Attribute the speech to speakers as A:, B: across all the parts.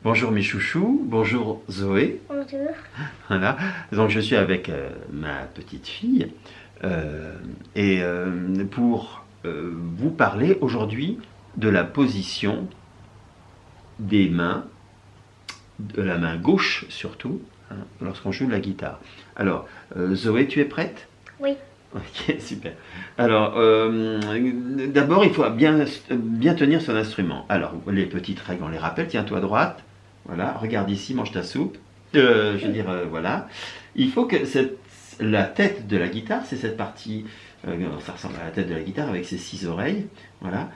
A: Bonjour mes chouchous, bonjour Zoé.
B: Bonjour.
A: Voilà, donc je suis avec ma petite fille pour vous parler aujourd'hui de la position des mains, de la main gauche surtout, hein, lorsqu'on joue de la guitare. Alors, Zoé, tu es prête?
B: Oui.
A: Ok, super. Alors, d'abord, il faut bien tenir son instrument. Alors, les petites règles, on les rappelle. Tiens-toi à droite. Voilà, regarde ici, mange ta soupe. Je veux dire, voilà. Il faut que la tête de la guitare, c'est cette partie, ça ressemble à la tête de la guitare avec ses 6 oreilles. Voilà.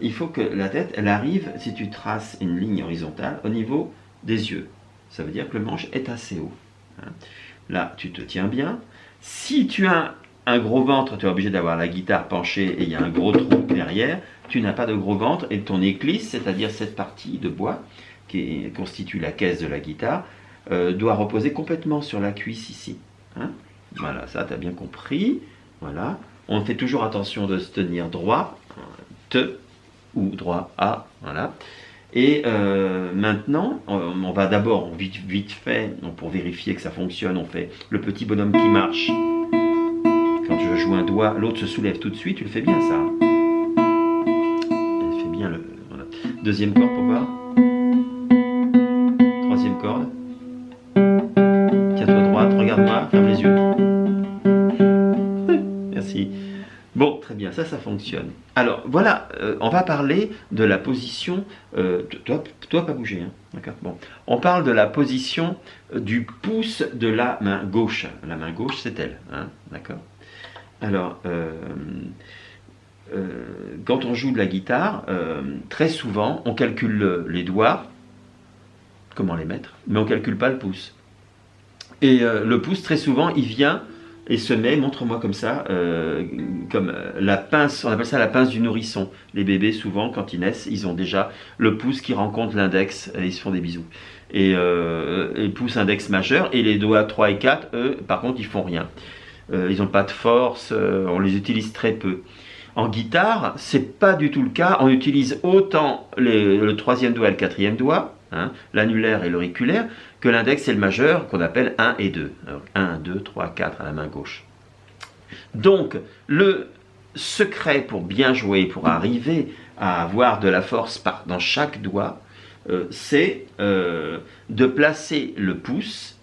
A: Il faut que la tête, elle arrive, si tu traces une ligne horizontale, au niveau des yeux. Ça veut dire que le manche est assez haut. Hein. Là, tu te tiens bien. Si tu as un gros ventre, tu es obligé d'avoir la guitare penchée et il y a un gros trou derrière. Tu n'as pas de gros ventre et ton éclisse, c'est-à-dire cette partie de bois qui constitue la caisse de la guitare, doit reposer complètement sur la cuisse ici. Hein, voilà, ça tu as bien compris. Voilà. On fait toujours attention de se tenir droit, te ou droit à. Voilà. Et maintenant, on va d'abord, vite fait, donc pour vérifier que ça fonctionne, on fait le petit bonhomme qui marche. Quand je joue un doigt, l'autre se soulève tout de suite, tu le fais bien ça. Elle fait bien le... Voilà. Deuxième corde pour voir. Troisième corde. Tiens-toi droite, regarde-moi, ferme les yeux. Merci. Bon, très bien, ça fonctionne. Alors, voilà, on va parler de la position... toi, pas bouger, hein, d'accord. Bon, on parle de la position du pouce de la main gauche. La main gauche, c'est elle, hein, d'accord. Alors, quand on joue de la guitare, très souvent, on calcule les doigts, comment les mettre, mais on ne calcule pas le pouce. Et le pouce, très souvent, il vient et se met, montre-moi comme ça, comme la pince, on appelle ça la pince du nourrisson. Les bébés, souvent, quand ils naissent, ils ont déjà le pouce qui rencontre l'index et ils se font des bisous. Et pouce index majeur, et les doigts 3 et 4, eux, par contre, ils font rien. Ils n'ont pas de force, on les utilise très peu. En guitare, c'est pas du tout le cas. On utilise autant le troisième doigt et le quatrième doigt, hein, l'annulaire et l'auriculaire, que l'index et le majeur, qu'on appelle 1 et 2. Alors, 1, 2, 3, 4 à la main gauche. Donc, le secret pour bien jouer, pour arriver à avoir de la force dans chaque doigt, c'est de placer le pouce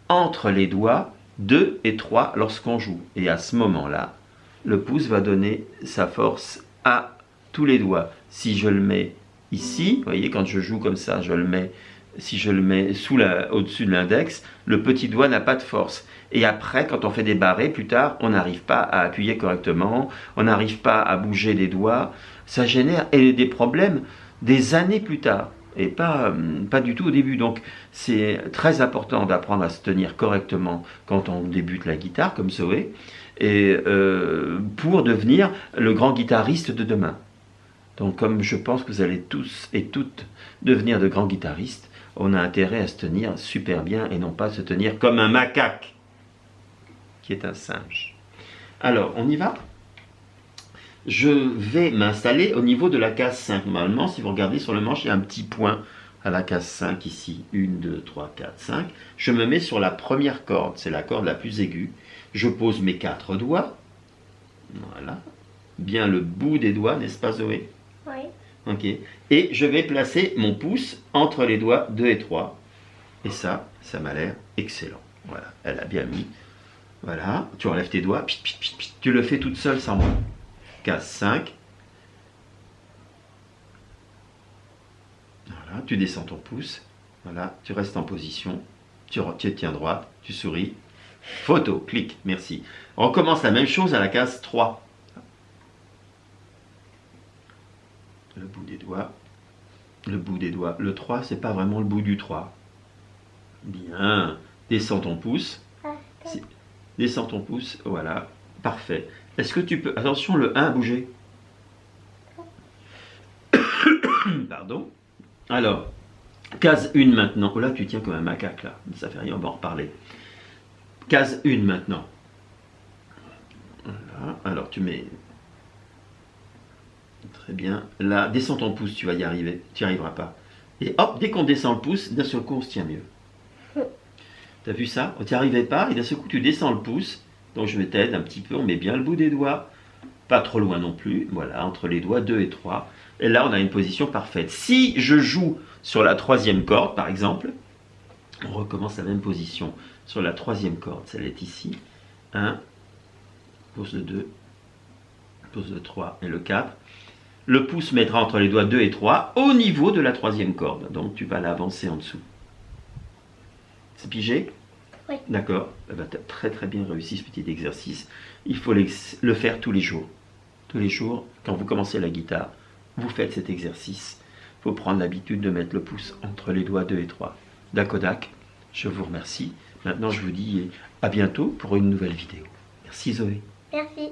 A: entre les doigts 2 et 3 lorsqu'on joue. Et à ce moment-là, le pouce va donner sa force à tous les doigts. Si je le mets ici, vous voyez, quand je joue comme ça, si je le mets au-dessus de l'index, le petit doigt n'a pas de force. Et après, quand on fait des barrés, plus tard, on n'arrive pas à appuyer correctement, on n'arrive pas à bouger les doigts. Ça génère des problèmes des années plus tard. Et pas du tout au début. Donc c'est très important d'apprendre à se tenir correctement quand on débute la guitare, comme Zoé, et pour devenir le grand guitariste de demain. Donc comme je pense que vous allez tous et toutes devenir de grands guitaristes, on a intérêt à se tenir super bien et non pas se tenir comme un macaque, qui est un singe. Alors, on y va ? Je vais m'installer au niveau de la case 5. Normalement, si vous regardez sur le manche, il y a un petit point à la case 5 ici. 1, 2, 3, 4, 5. Je me mets sur la première corde. C'est la corde la plus aiguë. Je pose mes 4 doigts. Voilà. Bien le bout des doigts, n'est-ce pas Zoé?
B: Oui.
A: Ok. Et je vais placer mon pouce entre les doigts 2 et 3. Et ça m'a l'air excellent. Voilà. Elle a bien mis. Voilà. Tu enlèves tes doigts. Tu le fais toute seule sans moi. Case 5. Voilà, tu descends ton pouce. Voilà, tu restes en position. Tu tiens droite, tu souris. Photo, clic, merci. On recommence la même chose à la case 3. Le bout des doigts. Le bout des doigts. Le 3, c'est pas vraiment le bout du 3. Bien. Descends ton pouce. Descends ton pouce, voilà. Parfait. Est-ce que tu peux... Attention, le 1 a bougé. Pardon. Alors, case 1 maintenant. Oh là, tu tiens comme un macaque, là. Ça fait rien, on va en reparler. Case 1 maintenant. Voilà. Alors, tu mets... Très bien. Là, descends ton pouce, tu vas y arriver. Tu n'y arriveras pas. Et hop, dès qu'on descend le pouce, d'un seul coup, on se tient mieux. T'as vu ça? On n'y arrivait pas, et d'un seul coup, tu descends le pouce. Donc je t'aide un petit peu, on met bien le bout des doigts. Pas trop loin non plus. Voilà, entre les doigts 2 et 3. Et là, on a une position parfaite. Si je joue sur la troisième corde, par exemple, on recommence la même position sur la troisième corde. Celle est ici. 1, pouce de 2, pouce de 3 et le 4. Le pouce mettra entre les doigts 2 et 3 au niveau de la troisième corde. Donc tu vas l'avancer en dessous. C'est pigé?
B: Oui.
A: D'accord. Eh ben, tu as très très bien réussi ce petit exercice. Il faut le faire tous les jours. Tous les jours, quand vous commencez la guitare, vous faites cet exercice. Il faut prendre l'habitude de mettre le pouce entre les doigts 2 et 3. Dakodak, je vous remercie. Maintenant, je vous dis à bientôt pour une nouvelle vidéo. Merci Zoé.
B: Merci.